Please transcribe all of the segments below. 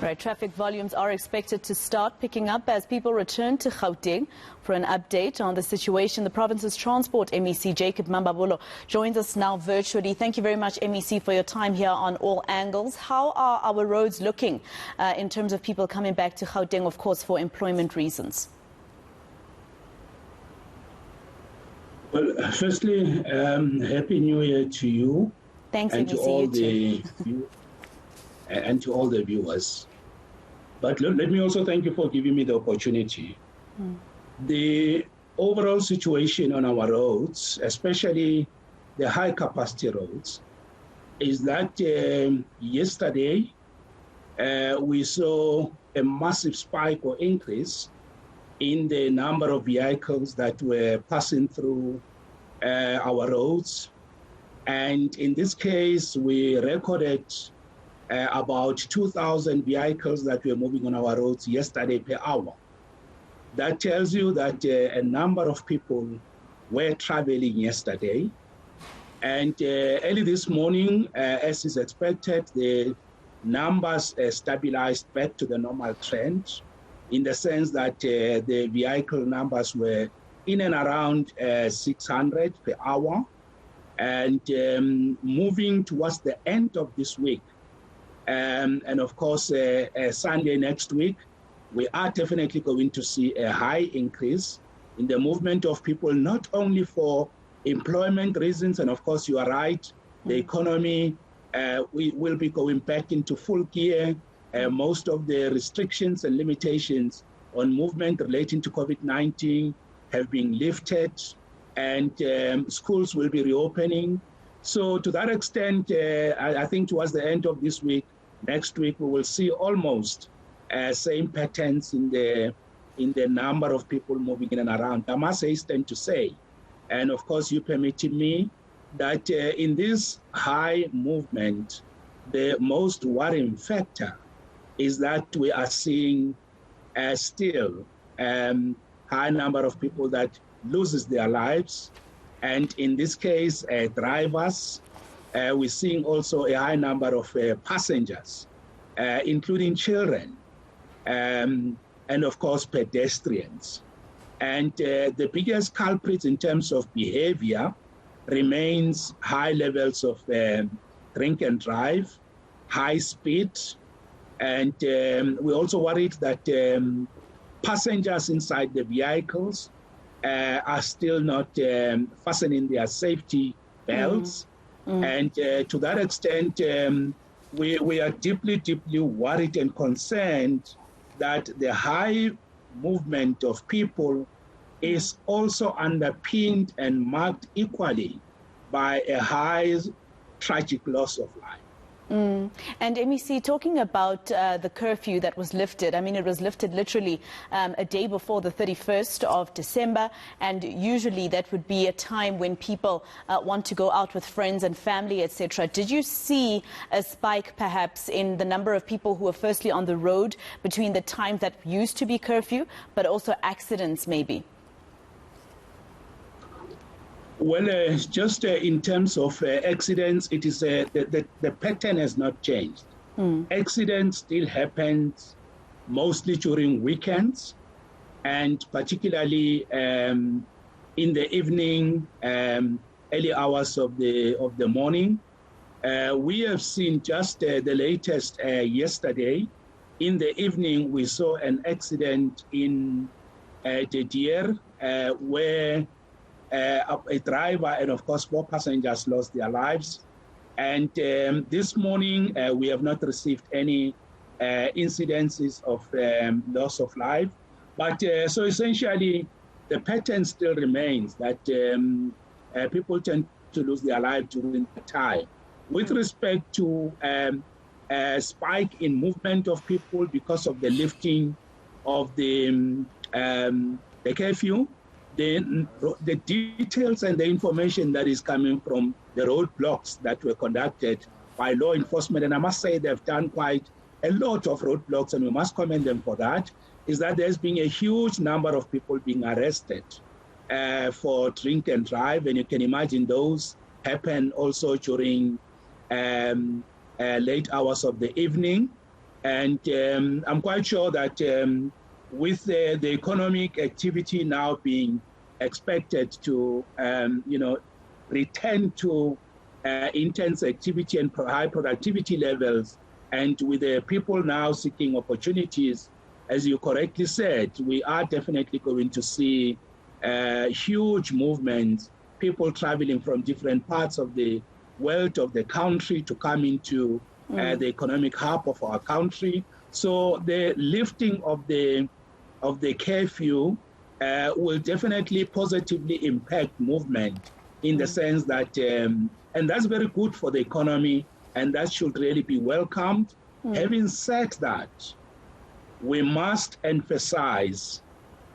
Right, traffic volumes are expected to start picking up as people return to Gauteng. For an update on the situation, the province's Transport MEC Jacob Mamabolo joins us now virtually. Thank you very much, MEC, for your time here on All Angles. How are our roads looking in terms of people coming back to Gauteng, of course, for employment reasons? Well, firstly, Happy New Year to you. Thanks, and MEC. To all the viewers. But let me also thank you for giving me the opportunity. The overall situation on our roads, especially the high capacity roads, is that yesterday we saw a massive spike or increase in the number of vehicles that were passing through our roads. And in this case, we recorded about 2,000 vehicles that were moving on our roads yesterday per hour. That tells you that a number of people were traveling yesterday. And early this morning, as is expected, the numbers stabilized back to the normal trend, in the sense that the vehicle numbers were in and around 600 per hour. And moving towards the end of this week, and of course, Sunday next week, we are definitely going to see a high increase in the movement of people, not only for employment reasons, and of course, you are right, the economy we will be going back into full gear. Most of the restrictions and limitations on movement relating to COVID-19 have been lifted, and schools will be reopening. So to that extent, I think towards the end of this week, next week, we will see almost same patterns in the number of people moving in and around. I must hasten to say, and of course you permitting me, that in this high movement, the most worrying factor is that we are seeing still high number of people that loses their lives. And in this case, drivers. We're seeing also a high number of passengers, including children, and of course pedestrians. And the biggest culprits in terms of behavior remains high levels of drink and drive, high speed, and we're also worried that passengers inside the vehicles are still not fastening their safety belts. And to that extent, we are deeply, deeply worried and concerned that the high movement of people is also underpinned and marked equally by a high tragic loss of life. And MEC, talking about the curfew that was lifted, I mean, it was lifted literally a day before the 31st of December, and usually that would be a time when people want to go out with friends and family, etc. Did you see a spike perhaps in the number of people who are firstly on the road between the time that used to be curfew, but also accidents maybe? Well, just in terms of accidents, it is the pattern has not changed. Accidents still happen mostly during weekends, and particularly in the evening, early hours of the morning. We have seen just the latest yesterday. In the evening, we saw an accident in the Deer where a driver and, of course, 4 passengers lost their lives. And this morning, we have not received any incidences of loss of life. But so essentially, the pattern still remains that people tend to lose their life during the time. With respect to a spike in movement of people because of the lifting of the curfew, the details and the information that is coming from the roadblocks that were conducted by law enforcement, and I must say they've done quite a lot of roadblocks, and we must commend them for that, is that there's been a huge number of people being arrested for drink and drive, and you can imagine those happen also during late hours of the evening. And I'm quite sure that with the economic activity now being expected to, return to intense activity and high productivity levels, and with the people now seeking opportunities, as you correctly said, we are definitely going to see huge movements, people traveling from different parts of the world, of the country, to come into the economic hub of our country. So the lifting of the curfew will definitely positively impact movement in the sense that, and that's very good for the economy, and that should really be welcomed. Having said that, we must emphasize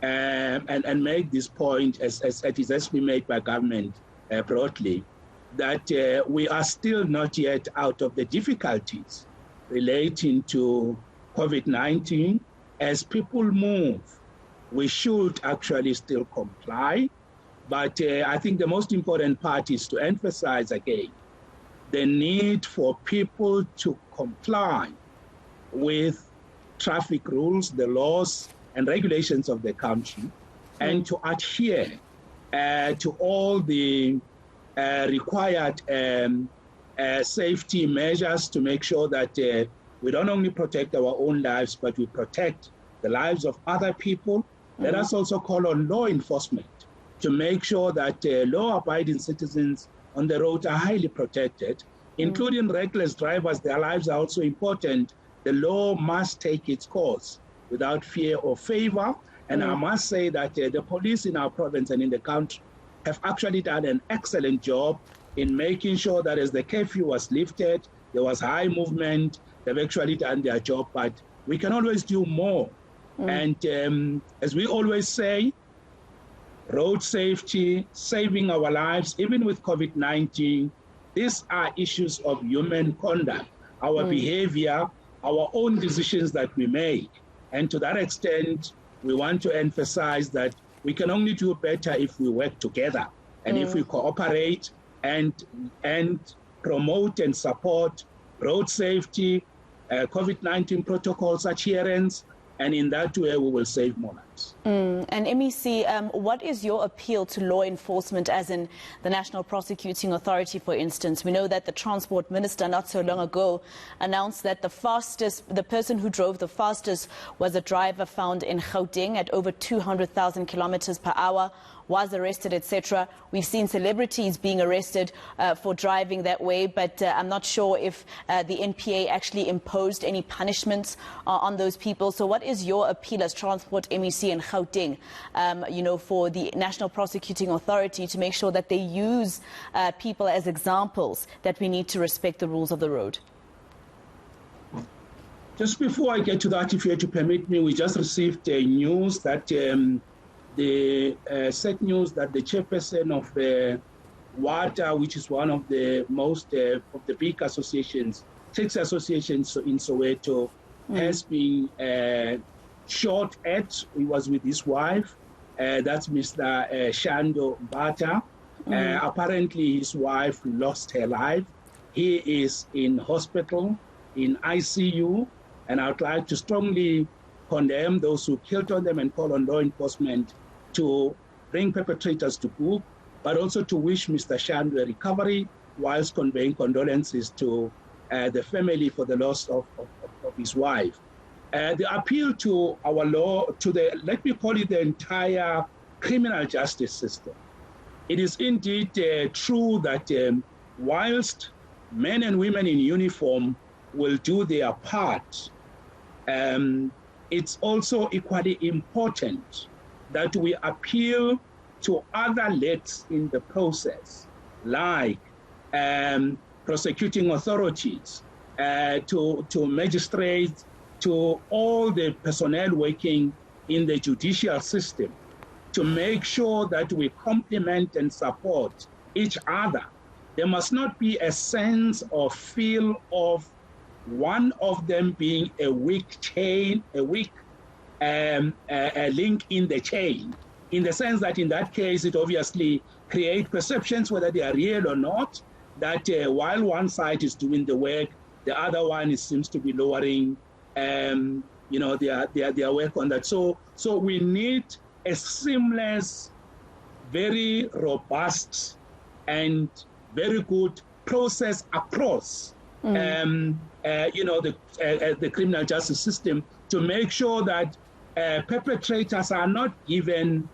and make this point, as it is as we made by government broadly, that we are still not yet out of the difficulties relating to COVID-19. As people move, we should actually still comply. But I think the most important part is to emphasize again the need for people to comply with traffic rules, the laws and regulations of the country, and to adhere to all the required safety measures to make sure that we don't only protect our own lives, but we protect the lives of other people. Let us also call on law enforcement to make sure that law-abiding citizens on the road are highly protected, including reckless drivers. Their lives are also important. The law must take its course without fear or favor. And I must say that the police in our province and in the country have actually done an excellent job in making sure that as the curfew was lifted, there was high movement. They've actually done their job, but we can always do more. And as we always say, road safety, saving our lives, even with COVID-19, these are issues of human conduct, our behavior, our own decisions that we make. And to that extent, we want to emphasize that we can only do better if we work together and if we cooperate and promote and support road safety, COVID-19 protocols adherence, and in that way we will save more lives. And MEC, what is your appeal to law enforcement, as in the National Prosecuting Authority, for instance? We know that the Transport Minister not so long ago announced that the person who drove the fastest was a driver found in Gauteng at over 200,000 kilometers per hour, was arrested, etc. We've seen celebrities being arrested for driving that way, but I'm not sure if the NPA actually imposed any punishments on those people. So what is your appeal as Transport MEC in Gauteng, for the National Prosecuting Authority to make sure that they use people as examples that we need to respect the rules of the road? Just before I get to that, if you to permit me, we just received news that the sad news that the chairperson of WATA, which is one of the most of the big associations, 6 associations in Soweto, has been shot at. He was with his wife. That's Mr. Shando Bata. Apparently, his wife lost her life. He is in hospital, in ICU, and I would like to strongly condemn those who killed on them and call on law enforcement to bring perpetrators to book, but also to wish Mr. Shando a recovery whilst conveying condolences to the family for the loss of his wife. The appeal to our law, to the, let me call it the entire criminal justice system. It is indeed true that whilst men and women in uniform will do their part, it's also equally important that we appeal to other legs in the process, like prosecuting authorities, to magistrates, to all the personnel working in the judicial system, to make sure that we complement and support each other. There must not be a sense or feel of one of them being a weak chain, a weak a link in the chain, in the sense that in that case it obviously creates perceptions, whether they are real or not, that while one side is doing the work, the other one seems to be lowering their work on that. So we need a seamless, very robust, and very good process across, the criminal justice system to make sure that perpetrators are not given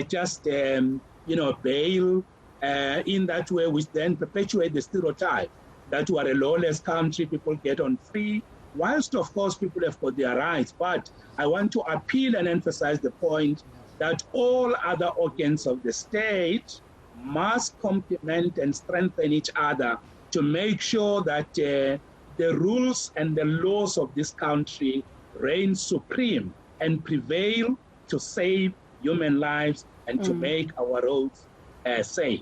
just bail in that way, which then perpetuate the stereotype that we are a lawless country, people get on free, whilst of course people have got their rights. But I want to appeal and emphasize the point that all other organs of the state must complement and strengthen each other to make sure that the rules and the laws of this country reign supreme and prevail to save human lives and to make our roads safe.